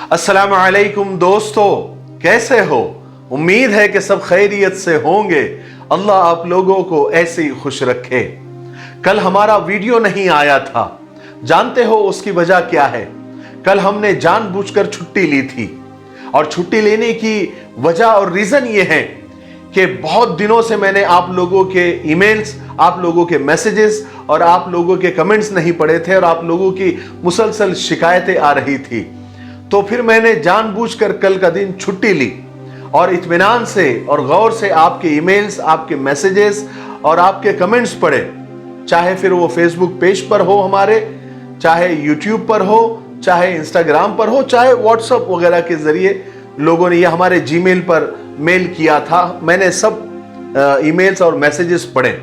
अस्सलाम वालेकुम दोस्तों, कैसे हो? उम्मीद है कि सब खैरियत से होंगे। अल्लाह आप लोगों को ऐसे ही खुश रखे। कल हमारा वीडियो नहीं आया था, जानते हो उसकी वजह क्या है? कल हमने जानबूझकर छुट्टी ली थी और छुट्टी लेने की वजह और रीजन ये है कि बहुत दिनों से मैंने आप लोगों के ईमेल्स, आप लोगों के मैसेजेस और आप लोगों के कमेंट्स नहीं पढ़े थे और आप लोगों की मुसलसल शिकायतें आ रही थी। तो फिर मैंने जानबूझकर कल का दिन छुट्टी ली और इत्मीनान से और गौर से आपके ईमेल्स, आपके मैसेजेस और आपके कमेंट्स पढ़े। चाहे फिर वो फेसबुक पेज पर हो हमारे, चाहे यूट्यूब पर हो, चाहे इंस्टाग्राम पर हो, चाहे व्हाट्सएप वगैरह के जरिए लोगों ने या हमारे जीमेल पर मेल किया था। मैंने सब ईमेल्स और मैसेजेस पढ़े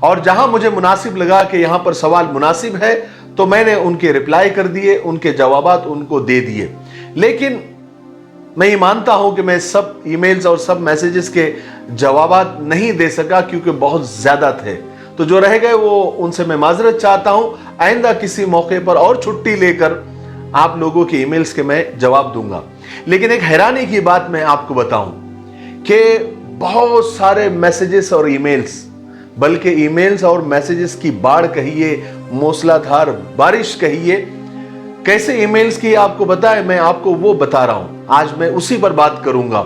और जहां मुझे मुनासिब लगा कि यहां पर सवाल मुनासिब है तो मैंने उनके रिप्लाई कर दिए, उनके जवाबात उनको दे दिए। लेकिन मैं ये मानता हूं कि मैं सब ईमेल्स और सब मैसेजेस के जवाबात नहीं दे सका क्योंकि बहुत ज्यादा थे। तो जो रह गए वो उनसे मैं माजरत चाहता हूं। आइंदा किसी मौके पर और छुट्टी लेकर आप लोगों के ईमेल्स के मैं जवाब दूंगा। लेकिन एक हैरानी की बात मैं आपको बताऊं कि बहुत सारे मैसेजेस और ईमेल्स, बल्कि ईमेल्स और मैसेजेस की बाढ़ कहिए, मूसलाधार बारिश कहिए। कैसे ईमेल्स की आपको पता है? मैं आपको वो बता रहा हूं। आज मैं उसी पर बात करूंगा।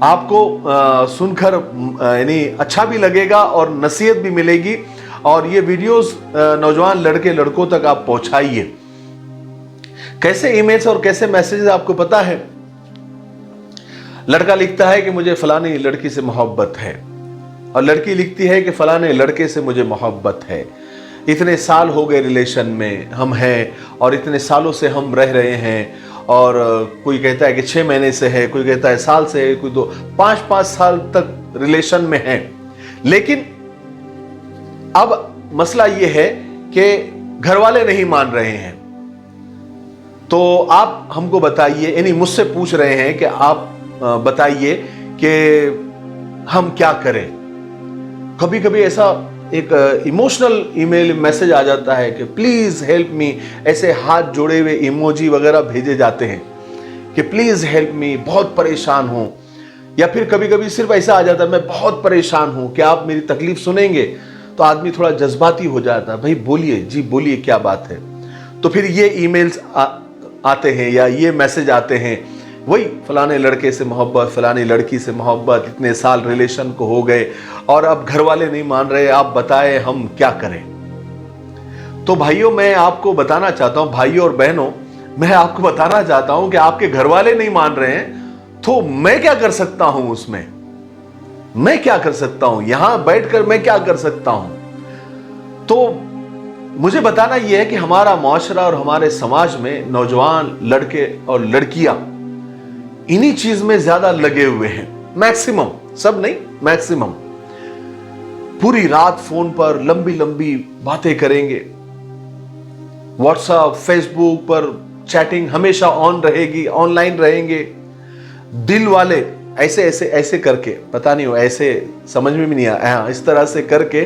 आपको सुनकर यानी अच्छा भी लगेगा और नसीहत भी मिलेगी। और ये वीडियोस नौजवान लड़के लड़कों तक आप पहुंचाइए। कैसे ईमेल्स और कैसे मैसेजेस आपको पता है? लड़का लिखता है कि मुझे फलानी लड़की से मोहब्बत है और लड़की लिखती है कि फलाने लड़के से मुझे मोहब्बत है। इतने साल हो गए रिलेशन में हम हैं और इतने सालों से हम रह रहे हैं। और कोई कहता है कि 6 महीने से है, कोई कहता है साल से है, कोई तो 5-5 साल तक रिलेशन में है। लेकिन अब मसला यह है कि घर वाले नहीं मान रहे हैं। तो आप हमको बताइए, यानी मुझसे पूछ रहे हैं कि आप बताइए कि हम क्या करें। कभी कभी ऐसा एक इमोशनल ईमेल मैसेज आ जाता है कि प्लीज हेल्प मी, ऐसे हाथ जोड़े हुए इमोजी वगैरह भेजे जाते हैं कि प्लीज हेल्प मी, बहुत परेशान हूं। या फिर कभी कभी सिर्फ ऐसा आ जाता है मैं बहुत परेशान हूं, क्या आप मेरी तकलीफ सुनेंगे? तो आदमी थोड़ा जज्बाती हो जाता है, भाई बोलिए, जी बोलिए, क्या बात है। तो फिर ये ईमेल्स आते हैं या ये मैसेज आते हैं, वही फलाने लड़के से मोहब्बत, फलानी लड़की से मोहब्बत, इतने साल रिलेशन को हो गए और अब घर वाले नहीं मान रहे, आप बताएं हम क्या करें। तो भाइयों, मैं आपको बताना चाहता हूं, भाइयों और बहनों, मैं आपको बताना चाहता हूं कि आपके घर वाले नहीं मान रहे हैं तो मैं क्या कर सकता हूं उसमें? मैं क्या कर सकता हूं? यहां बैठकर मैं क्या कर सकता हूं? तो मुझे बताना यह है कि हमारा मुआशरा और हमारे समाज में नौजवान लड़के और लड़कियां इन्हीं चीज में ज्यादा लगे हुए हैं। मैक्सिमम, सब नहीं, मैक्सिमम पूरी रात फोन पर लंबी लंबी बातें करेंगे। व्हाट्सएप, फेसबुक पर चैटिंग हमेशा ऑन रहेगी, ऑनलाइन रहेंगे। दिल वाले ऐसे ऐसे ऐसे करके, पता नहीं हो, ऐसे समझ में भी नहीं आया, इस तरह से करके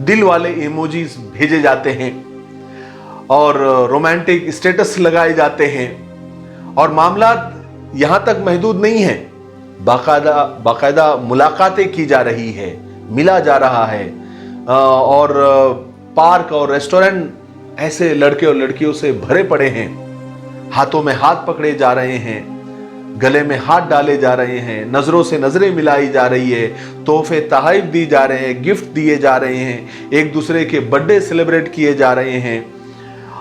दिल वाले इमोजीज भेजे जाते हैं और रोमांटिक स्टेटस लगाए जाते हैं। और मामला यहां तक महदूद नहीं है, बाकायदा मुलाकातें की जा रही है, मिला जा रहा है। और पार्क और रेस्टोरेंट ऐसे लड़के और लड़कियों से भरे पड़े हैं। हाथों में हाथ पकड़े जा रहे हैं, गले में हाथ डाले जा रहे हैं, नजरों से नजरें मिलाई जा रही है, तोहफे तोहफे दी जा रहे हैं, गिफ्ट दिए जा रहे हैं, एक दूसरे के बर्थडे सेलिब्रेट किए जा रहे हैं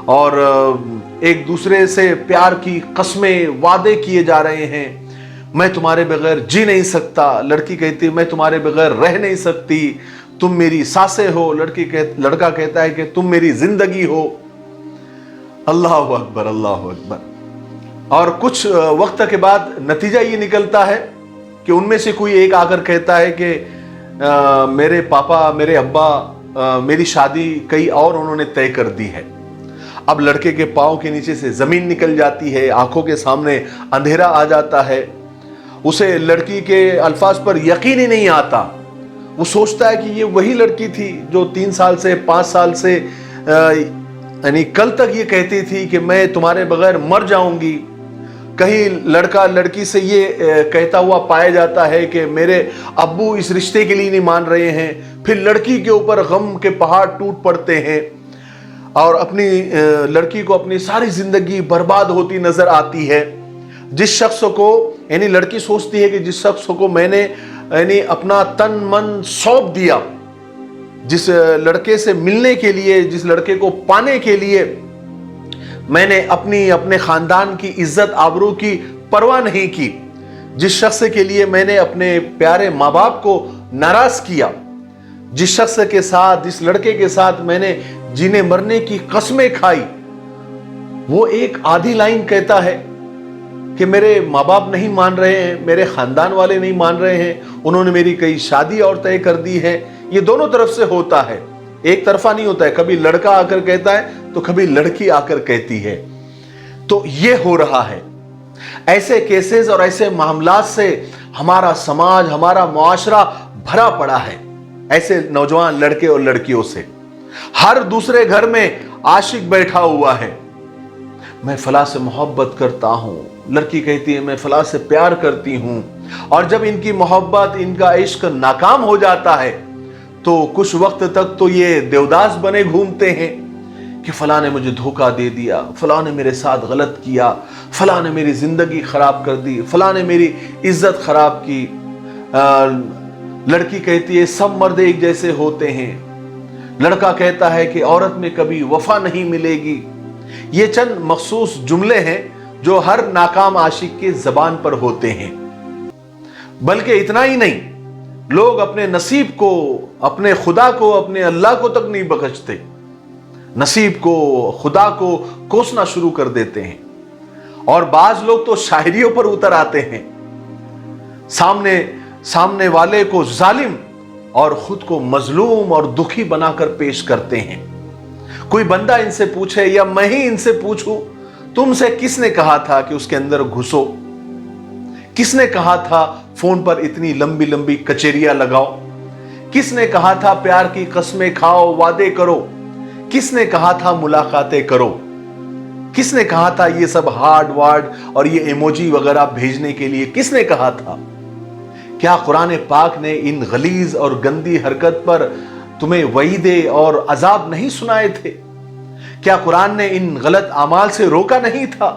और एक दूसरे से प्यार की कस्में, वादे किए जा रहे हैं। मैं तुम्हारे बगैर जी नहीं सकता, लड़की कहती है मैं तुम्हारे बगैर रह नहीं सकती, तुम मेरी सांसें हो। लड़का कहता है कि तुम मेरी जिंदगी हो। अल्लाह अकबर, अल्लाह अकबर। और कुछ वक्त के बाद नतीजा ये निकलता है कि उनमें से कोई एक आकर कहता है कि मेरे पापा, मेरे अब्बा मेरी शादी कई और उन्होंने तय कर दी है। अब लड़के के पांव के नीचे से जमीन निकल जाती है, आंखों के सामने अंधेरा आ जाता है। उसे लड़की के अल्फाज पर यकीन ही नहीं आता। वो सोचता है कि ये वही लड़की थी जो 3 साल से 5 साल से यानी कल तक ये कहती थी कि मैं तुम्हारे बगैर मर जाऊंगी। कहीं लड़का लड़की से ये कहता हुआ पाया जाता है कि मेरे अब्बू इस रिश्ते के लिए नहीं मान रहे हैं, फिर लड़की के ऊपर गम के पहाड़ टूट पड़ते हैं और अपनी लड़की को अपनी सारी जिंदगी बर्बाद होती नजर आती है। जिस शख्स को यानी लड़की सोचती है कि जिस शख्स को मैंने यानी अपना तन मन सौंप दिया, जिस लड़के से मिलने के लिए, जिस लड़के को पाने के लिए मैंने अपने खानदान की इज्जत आबरू की परवाह नहीं की, जिस शख्स के लिए मैंने अपने प्यारे माँ बाप को नाराज किया, जिस शख्स के साथ, जिस लड़के के साथ मैंने जीने मरने की कस्में खाई, वो एक आधी लाइन कहता है कि मेरे माँ बाप नहीं मान रहे हैं, मेरे खानदान वाले नहीं मान रहे हैं, उन्होंने मेरी कई शादी और तय कर दी है। ये दोनों तरफ से होता है, एक तरफा नहीं होता है। कभी लड़का आकर कहता है तो कभी लड़की आकर कहती है। तो ये हो रहा है। ऐसे केसेस और ऐसे मामलात से हमारा समाज, हमारा मुआशरा भरा पड़ा है, ऐसे नौजवान लड़के और लड़कियों से। हर दूसरे घर में आशिक बैठा हुआ है, मैं फला से मोहब्बत करता हूं, लड़की कहती है मैं फला से प्यार करती हूं, और जब इनकी मोहब्बत, इनका इश्क नाकाम हो जाता है तो कुछ वक्त तक तो ये देवदास बने घूमते हैं कि फला ने मुझे धोखा दे दिया, फला ने मेरे साथ गलत किया, फला ने मेरी जिंदगी खराब कर दी, फला ने मेरी इज्जत खराब की। लड़की कहती है सब मर्द एक जैसे होते हैं, लड़का कहता है कि औरत में कभी वफा नहीं मिलेगी। ये चंद मखसूस जुमले हैं जो हर नाकाम आशिक के जबान पर होते हैं। बल्कि इतना ही नहीं, लोग अपने नसीब को, अपने खुदा को, अपने अल्लाह को तक नहीं बख्शते, नसीब को, खुदा को कोसना शुरू कर देते हैं। और बाज लोग तो शायरियों पर उतर आते हैं, सामने वाले को जालिम और खुद को मजलूम और दुखी बनाकर पेश करते हैं। कोई बंदा इनसे पूछे या मैं ही इनसे पूछूं, तुमसे किसने कहा था कि उसके अंदर घुसो? किसने कहा था फोन पर इतनी लंबी लंबी कचेरियां लगाओ? किसने कहा था प्यार की कस्में खाओ, वादे करो? किसने कहा था मुलाकातें करो? किसने कहा था ये सब हार्ड वार्ड और ये इमोजी वगैरह भेजने के लिए? किसने कहा था? क्या कुरान पाक ने इन गलीज और गंदी हरकत पर तुम्हें वईदे और अजाब नहीं सुनाए थे? क्या कुरान ने इन गलत अमाल से रोका नहीं था?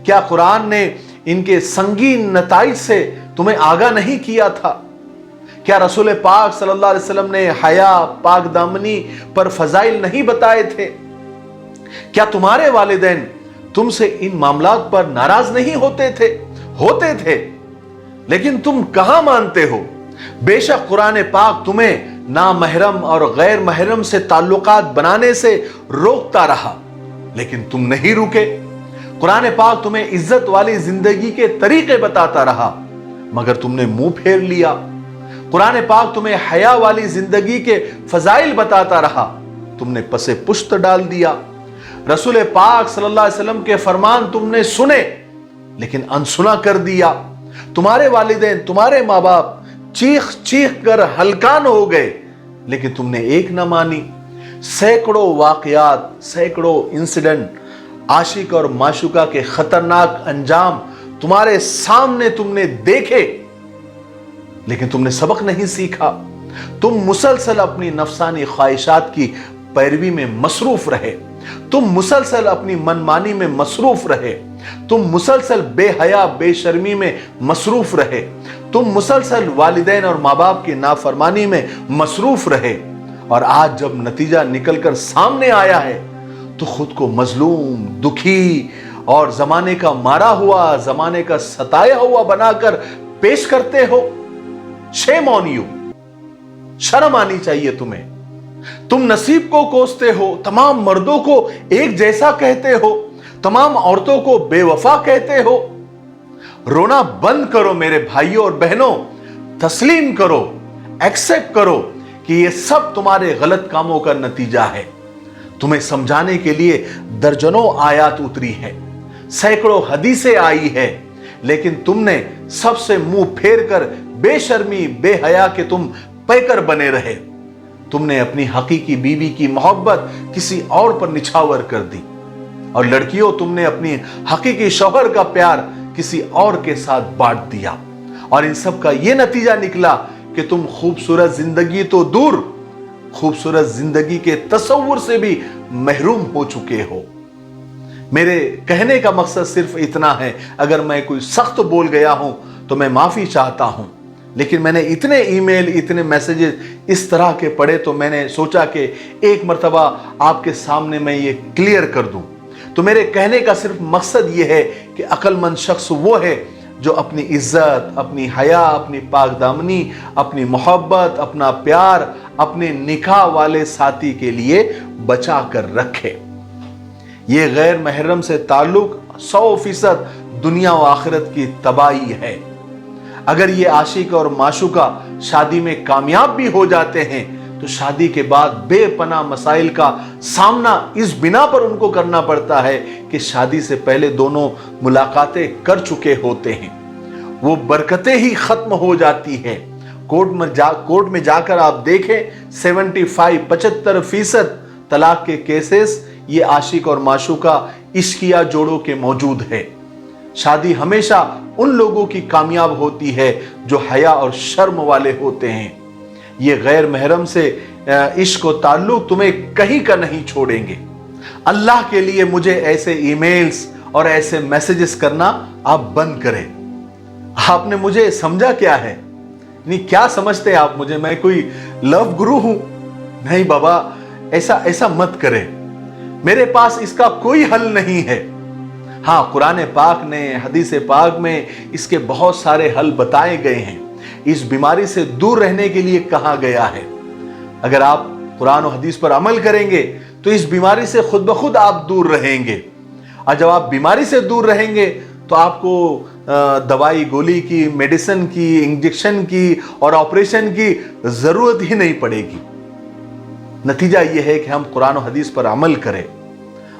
क्या कुरान ने इनके संगीन नताइज से तुम्हें आगाह नहीं किया था? क्या रसूल पाक सल्लल्लाहु अलैहि वसल्लम ने हया, पाक दामनी पर फजाइल नहीं बताए थे? क्या तुम्हारे वालिदैन तुमसे इन मामलात पर नाराज नहीं होते थे? होते थे, लेकिन तुम कहां मानते हो? बेशक कुरान पाक तुम्हें नामहरम और गैर महरम से ताल्लुकात बनाने से रोकता रहा, लेकिन तुम नहीं रुके। कुरान पाक तुम्हें इज्जत वाली जिंदगी के तरीके बताता रहा, मगर तुमने मुंह फेर लिया। कुरान पाक तुम्हें हया वाली जिंदगी के फजाइल बताता रहा, तुमने पसे पुश्त डाल दिया। रसूल पाक सल्लल्लाहु अलैहि वसल्लम के फरमान तुमने सुने, लेकिन अनसुना कर दिया। तुम्हारे वालिदैन, तुम्हारे माँ बाप चीख चीख कर हलकान हो गए, लेकिन तुमने एक न मानी। सैकड़ों वाकयात, सैकड़ों इंसिडेंट, आशिक और माशुका के खतरनाक अंजाम तुम्हारे सामने तुमने देखे, लेकिन तुमने सबक नहीं सीखा। तुम मुसलसल अपनी नफसानी ख्वाहिशात की पैरवी में मसरूफ रहे, तुम मुसलसल अपनी मनमानी में मसरूफ रहे, तुम मुसलसल बेहया बेशर्मी में मसरूफ रहे, तुम मुसलसल वालिदैन और माँ बाप की नाफरमानी में मसरूफ रहे। और आज जब नतीजा निकलकर सामने आया है तो खुद को मजलूम, दुखी और जमाने का मारा हुआ, जमाने का सताया हुआ बनाकर पेश करते हो। शेम ऑन यू, शर्म आनी चाहिए तुम्हें। तुम नसीब को कोसते हो, तमाम मर्दों को एक जैसा कहते हो, तमाम औरतों को बेवफा कहते हो। रोना बंद करो मेरे भाइयों और बहनों, तस्लीम करो, एक्सेप्ट करो कि ये सब तुम्हारे गलत कामों का नतीजा है। तुम्हें समझाने के लिए दर्जनों आयत उतरी है, सैकड़ों हदीसें आई है, लेकिन तुमने सबसे मुंह फेर कर बेशर्मी बेहया के तुम पैकर बने रहे। तुमने अपनी हकीकी बीवी की मोहब्बत किसी और पर निछावर कर दी। और लड़कियों, तुमने अपनी हकीकी शौहर का प्यार किसी और के साथ बांट दिया, और इन सब का यह नतीजा निकला कि तुम खूबसूरत जिंदगी तो दूर, खूबसूरत जिंदगी के तसव्वुर से भी महरूम हो चुके हो। मेरे कहने का मकसद सिर्फ इतना है, अगर मैं कोई सख्त बोल गया हूं तो मैं माफी चाहता हूं, लेकिन मैंने इतने ईमेल, इतने मैसेजेस इस तरह के पढ़े तो मैंने सोचा कि एक मर्तबा आपके सामने मैं ये क्लियर कर दूं। तो मेरे कहने का सिर्फ मकसद ये है कि अक्लमंद शख्स वो है जो अपनी इज्जत, अपनी हया, अपनी पाकदामनी, अपनी मोहब्बत, अपना प्यार अपने निकाह वाले साथी के लिए बचा कर रखे। ये गैर महरम से ताल्लुक 100% दुनिया व आखिरत की तबाही है। अगर ये आशिक और माशूका शादी में कामयाब भी हो जाते हैं तो शादी के बाद बेपनाह मसाइल का सामना इस बिना पर उनको करना पड़ता है कि शादी से पहले दोनों मुलाकातें कर चुके होते हैं। वो बरकतें ही खत्म हो जाती है। कोर्ट में जाकर आप देखें 75% तलाक के केसेस ये आशिक और माशूका इश्किया जोड़ों के मौजूद है। शादी हमेशा उन लोगों की कामयाब होती है जो हया और शर्म वाले होते हैं। ये गैर महरम से इश्क और ताल्लुक तुम्हें कहीं का नहीं छोड़ेंगे। अल्लाह के लिए मुझे ऐसे ईमेल्स और ऐसे मैसेजेस करना आप बंद करें। आपने मुझे समझा क्या है? नहीं, क्या समझते आप मुझे? मैं कोई लव गुरु हूं? नहीं बाबा, ऐसा मत करें। मेरे पास इसका कोई हल नहीं है। हाँ, कुरान पाक ने, हदीस पाक में इसके बहुत सारे हल बताए गए हैं। इस बीमारी से दूर रहने के लिए कहा गया है। अगर आप कुरान और हदीस पर अमल करेंगे तो इस बीमारी से खुद ब खुद आप दूर रहेंगे। और जब आप बीमारी से दूर रहेंगे तो आपको दवाई गोली की, मेडिसिन की, इंजेक्शन की और ऑपरेशन की जरूरत ही नहीं पड़ेगी। नतीजा यह है कि हम कुरान और हदीस पर अमल करें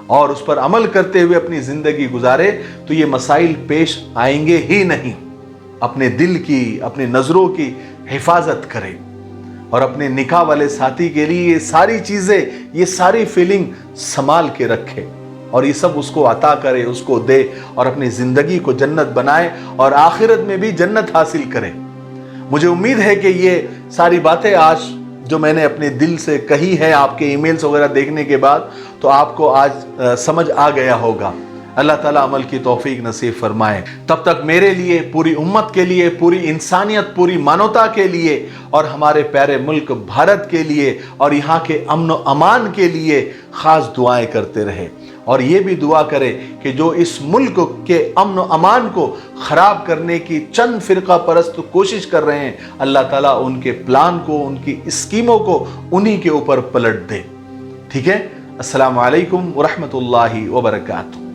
और उस पर अमल करते हुए अपनी जिंदगी गुजारे तो ये मसाइल पेश आएंगे ही नहीं। अपने दिल की, अपनी नजरों की हिफाजत करें और अपने निकाह वाले साथी के लिए ये सारी चीजें, ये सारी फीलिंग संभाल के रखें और ये सब उसको अता करे, उसको दे और अपनी जिंदगी को जन्नत बनाए और आखिरत में भी जन्नत हासिल करें। मुझे उम्मीद है कि ये सारी बातें आज जो मैंने अपने दिल से कही है आपके ईमेल्स वगैरह देखने के बाद, तो आपको आज समझ आ गया होगा। अल्लाह ताला अमल की तौफीक नसीब फरमाए। तब तक मेरे लिए, पूरी उम्मत के लिए, पूरी इंसानियत, पूरी मानवता के लिए और हमारे प्यारे मुल्क भारत के लिए और यहाँ के अमन व अमान के लिए खास दुआएं करते रहे और ये भी दुआ करें कि जो इस मुल्क के अमन व अमान को खराब करने की चंद फिरका परस्त कोशिश कर रहे हैं, अल्लाह ताला उनके प्लान को, उनकी स्कीमों को उन्हीं के ऊपर पलट दे। ठीक है। अस्सलामु अलैकुम व रहमतुल्लाहि व बरकातुहू।